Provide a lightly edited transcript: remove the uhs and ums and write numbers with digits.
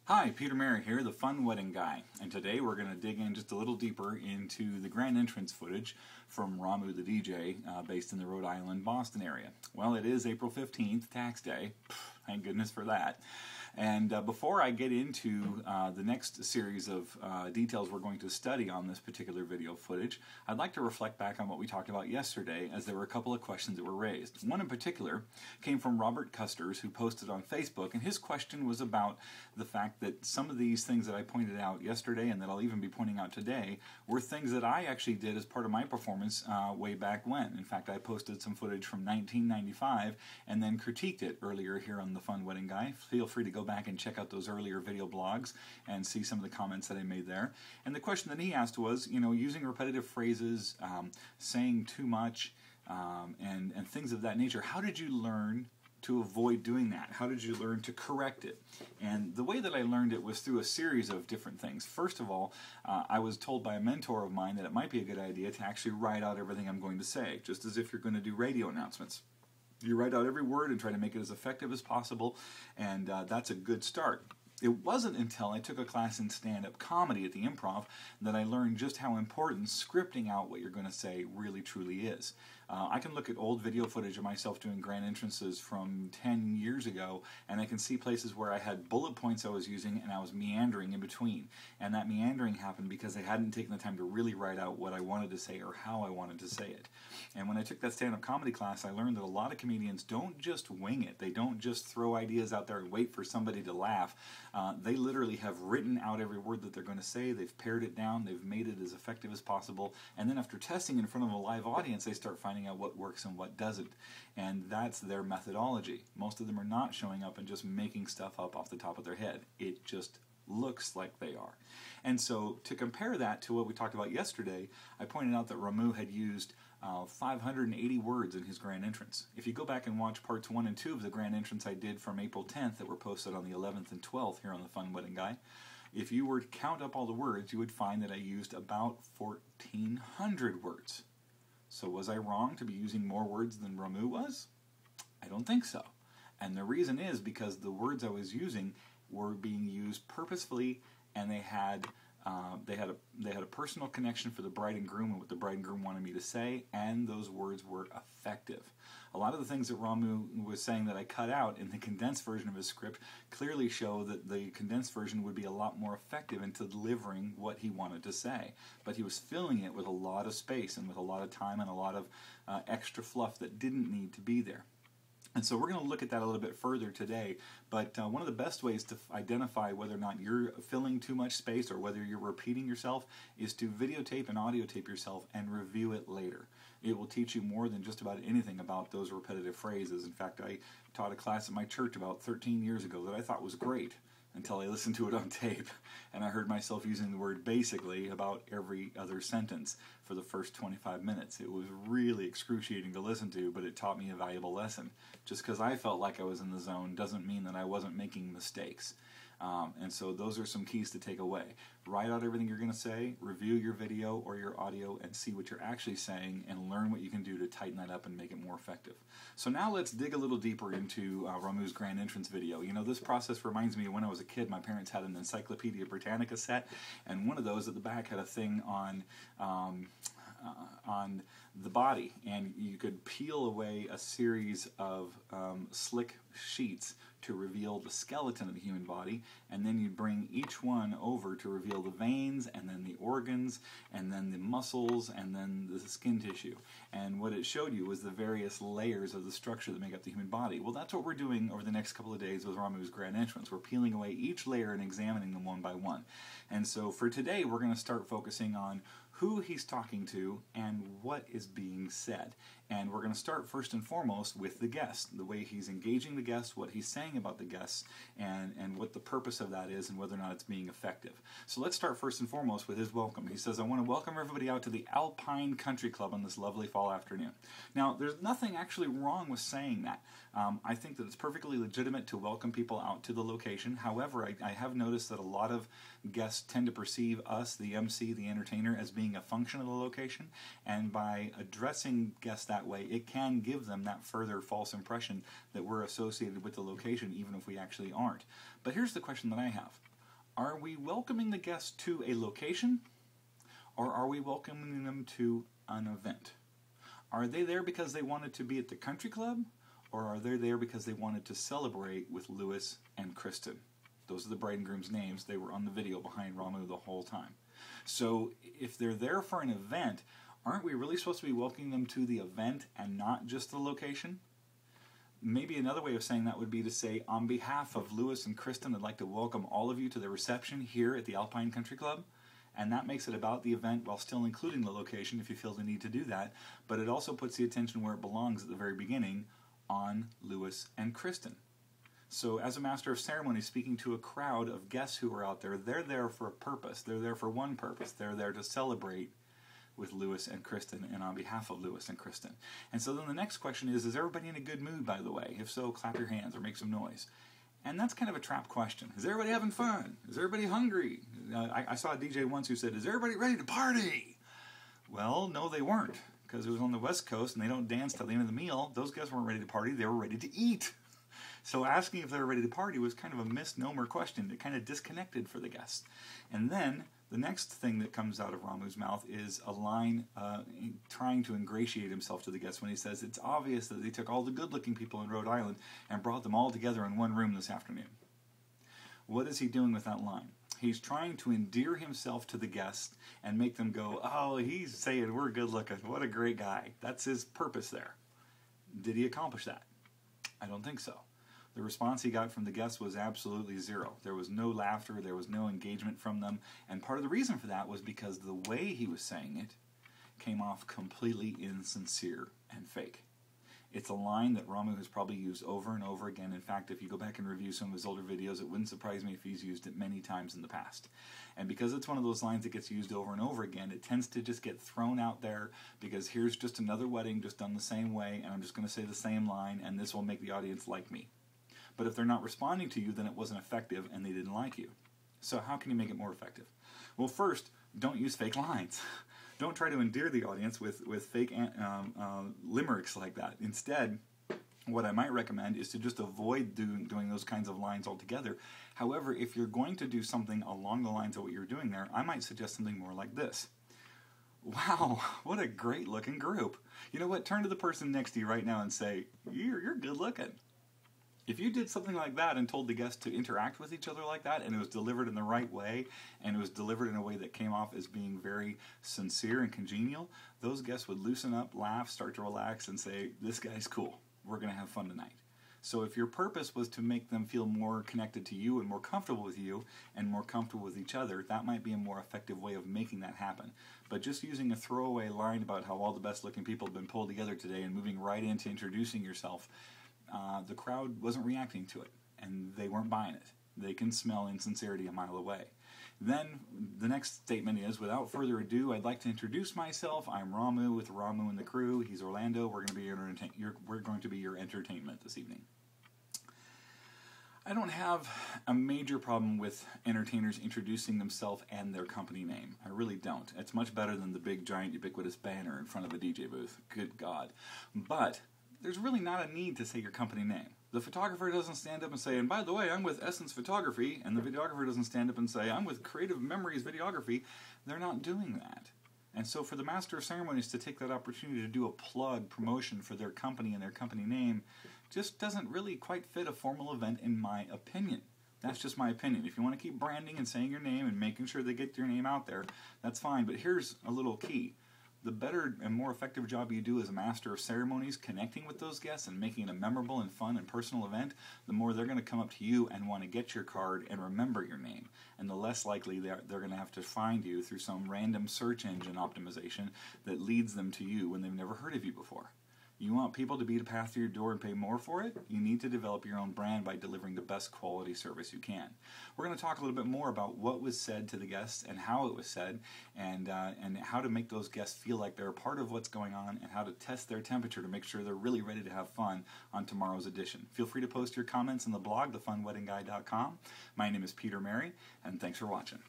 Hi, Peter Mary here, the Fun Wedding Guy, and today we're going to dig in just a little deeper into the grand entrance footage from Ramu the DJ, based in the Rhode Island, Boston area. Well, it is April 15th, tax day. Thank goodness for that. And before I get into the next series of details we're going to study on this particular video footage, I'd like to reflect back on what we talked about yesterday, as there were a couple of questions that were raised. One in particular came from Robert Custers, who posted on Facebook, and his question was about the fact that some of these things that I pointed out yesterday, and that I'll even be pointing out today, were things that I actually did as part of my performance way back when. In fact, I posted some footage from 1995 and then critiqued it earlier here on the Fun Wedding Guy. Feel free to go back and check out those earlier video blogs and see some of the comments that I made there. And the question that he asked was, using repetitive phrases, saying too much, and things of that nature, how did you learn to avoid doing that? How did you learn to correct it? And the way that I learned it was through a series of different things. First of all, I was told by a mentor of mine that it might be a good idea to actually write out everything I'm going to say, just as if you're going to do radio announcements. You write out every word and try to make it as effective as possible, and that's a good start. It wasn't until I took a class in stand-up comedy at the Improv that I learned just how important scripting out what you're going to say really truly is. I can look at old video footage of myself doing grand entrances from 10 years ago, and I can see places where I had bullet points I was using and I was meandering in between. And that meandering happened because I hadn't taken the time to really write out what I wanted to say or how I wanted to say it. And when I took that stand-up comedy class, I learned that a lot of comedians don't just wing it. They don't just throw ideas out there and wait for somebody to laugh. They literally have written out every word that they're going to say, they've pared it down, they've made it as effective as possible, and then after testing in front of a live audience, they start finding out what works and what doesn't. And that's their methodology. Most of them are not showing up and just making stuff up off the top of their head. It just looks like they are. And so to compare that to what we talked about yesterday, I pointed out that Ramu had used 580 words in his grand entrance. If you go back and watch parts 1 and 2 of the grand entrance I did from April 10th that were posted on the 11th and 12th here on the Fun Wedding Guy, if you were to count up all the words, you would find that I used about 1,400 words. So was I wrong to be using more words than Ramu was? I don't think so. And the reason is because the words I was using were being used purposefully, and they had a personal connection for the bride and groom and what the bride and groom wanted me to say, and those words were effective. A lot of the things that Ramu was saying that I cut out in the condensed version of his script clearly show that the condensed version would be a lot more effective into delivering what he wanted to say. But he was filling it with a lot of space and with a lot of time and a lot of extra fluff that didn't need to be there. And so we're going to look at that a little bit further today, but one of the best ways to identify whether or not you're filling too much space or whether you're repeating yourself is to videotape and audio tape yourself and review it later. It will teach you more than just about anything about those repetitive phrases. In fact, I taught a class at my church about 13 years ago that I thought was great until I listened to it on tape, and I heard myself using the word basically about every other sentence for the first 25 minutes. It was really excruciating to listen to, but it taught me a valuable lesson. Just because I felt like I was in the zone doesn't mean that I wasn't making mistakes. And so those are some keys to take away. Write out everything you're going to say, review your video or your audio, and see what you're actually saying, and learn what you can do to tighten that up and make it more effective. So now let's dig a little deeper into Ramu's grand entrance video. This process reminds me of when I was a kid. My parents had an Encyclopedia Britannica set, and one of those at the back had a thing on the body, and you could peel away a series of slick sheets to reveal the skeleton of the human body, and then you'd bring each one over to reveal the veins, and then the organs, and then the muscles, and then the skin tissue. And what it showed you was the various layers of the structure that make up the human body. Well, that's what we're doing over the next couple of days with Ramu's grand entrance. We're peeling away each layer and examining them one by one. And so for today, we're going to start focusing on who he's talking to and what is being said. And we're going to start first and foremost with the guest, the way he's engaging the guests, what he's saying about the guests, and what the purpose of that is, and whether or not it's being effective. So let's start first and foremost with his welcome. He says, "I want to welcome everybody out to the Alpine Country Club on this lovely fall afternoon." Now, there's nothing actually wrong with saying that. I think that it's perfectly legitimate to welcome people out to the location. However, I have noticed that a lot of guests tend to perceive us, the MC, the entertainer, as being a function of the location, and by addressing guests that way, it can give them that further false impression that we're associated with the location, even if we actually aren't. But here's the question that I have. Are we welcoming the guests to a location, or are we welcoming them to an event? Are they there because they wanted to be at the country club, or are they there because they wanted to celebrate with Lewis and Kristen? Those are the bride and groom's names. They were on the video behind Ramu the whole time. So if they're there for an event, aren't we really supposed to be welcoming them to the event and not just the location? Maybe another way of saying that would be to say, on behalf of Lewis and Kristen, I'd like to welcome all of you to the reception here at the Alpine Country Club. And that makes it about the event while still including the location if you feel the need to do that. But it also puts the attention where it belongs at the very beginning, on Lewis and Kristen. So as a master of ceremonies speaking to a crowd of guests who are out there, they're there for a purpose. They're there for one purpose. They're there to celebrate with Lewis and Kristen and on behalf of Lewis and Kristen. And so then the next question is everybody in a good mood, by the way? If so, clap your hands or make some noise. And that's kind of a trap question. Is everybody having fun? Is everybody hungry? I saw a DJ once who said, is everybody ready to party? Well, no, they weren't, because it was on the West Coast and they don't dance till the end of the meal. Those guys weren't ready to party. They were ready to eat. So asking if they were ready to party was kind of a misnomer question. It kind of disconnected for the guests. And then the next thing that comes out of Ramu's mouth is a line trying to ingratiate himself to the guests when he says, it's obvious that they took all the good-looking people in Rhode Island and brought them all together in one room this afternoon. What is he doing with that line? He's trying to endear himself to the guests and make them go, oh, he's saying we're good-looking. What a great guy. That's his purpose there. Did he accomplish that? I don't think so. The response he got from the guests was absolutely zero. There was no laughter, there was no engagement from them, and part of the reason for that was because the way he was saying it came off completely insincere and fake. It's a line that Ramu has probably used over and over again. In fact, if you go back and review some of his older videos, it wouldn't surprise me if he's used it many times in the past. And because it's one of those lines that gets used over and over again, it tends to just get thrown out there because here's just another wedding just done the same way, and I'm just going to say the same line, and this will make the audience like me. But if they're not responding to you, then it wasn't effective and they didn't like you. So how can you make it more effective? Well, first, don't use fake lines. Don't try to endear the audience with fake limericks like that. Instead, what I might recommend is to just avoid doing those kinds of lines altogether. However, if you're going to do something along the lines of what you're doing there, I might suggest something more like this. Wow, what a great looking group. You know what? Turn to the person next to you right now and say, you're good looking. If you did something like that and told the guests to interact with each other like that, and it was delivered in the right way, and it was delivered in a way that came off as being very sincere and congenial, those guests would loosen up, laugh, start to relax, and say, this guy's cool. We're going to have fun tonight. So if your purpose was to make them feel more connected to you and more comfortable with you and more comfortable with each other, that might be a more effective way of making that happen. But just using a throwaway line about how all the best looking people have been pulled together today and moving right into introducing yourself, the crowd wasn't reacting to it, and they weren't buying it. They can smell insincerity a mile away. Then the next statement is, without further ado, I'd like to introduce myself. I'm Ramu with Ramu and the crew. He's Orlando. We're going to be your entertainment this evening. I don't have a major problem with entertainers introducing themselves and their company name. I really don't. It's much better than the big, giant, ubiquitous banner in front of a DJ booth. Good God. But there's really not a need to say your company name. The photographer doesn't stand up and say, and by the way, I'm with Essence Photography, and the videographer doesn't stand up and say, I'm with Creative Memories Videography. They're not doing that. And so for the Master of Ceremonies to take that opportunity to do a plug promotion for their company and their company name just doesn't really quite fit a formal event in my opinion. That's just my opinion. If you want to keep branding and saying your name and making sure they get your name out there, that's fine. But here's a little key. The better and more effective job you do as a master of ceremonies connecting with those guests and making it a memorable and fun and personal event, the more they're going to come up to you and want to get your card and remember your name. And the less likely they're going to have to find you through some random search engine optimization that leads them to you when they've never heard of you before. You want people to beat a path to your door and pay more for it? You need to develop your own brand by delivering the best quality service you can. We're going to talk a little bit more about what was said to the guests and how it was said, and how to make those guests feel like they're a part of what's going on, and how to test their temperature to make sure they're really ready to have fun on tomorrow's edition. Feel free to post your comments in the blog, thefunweddingguy.com. My name is Peter Mary, and thanks for watching.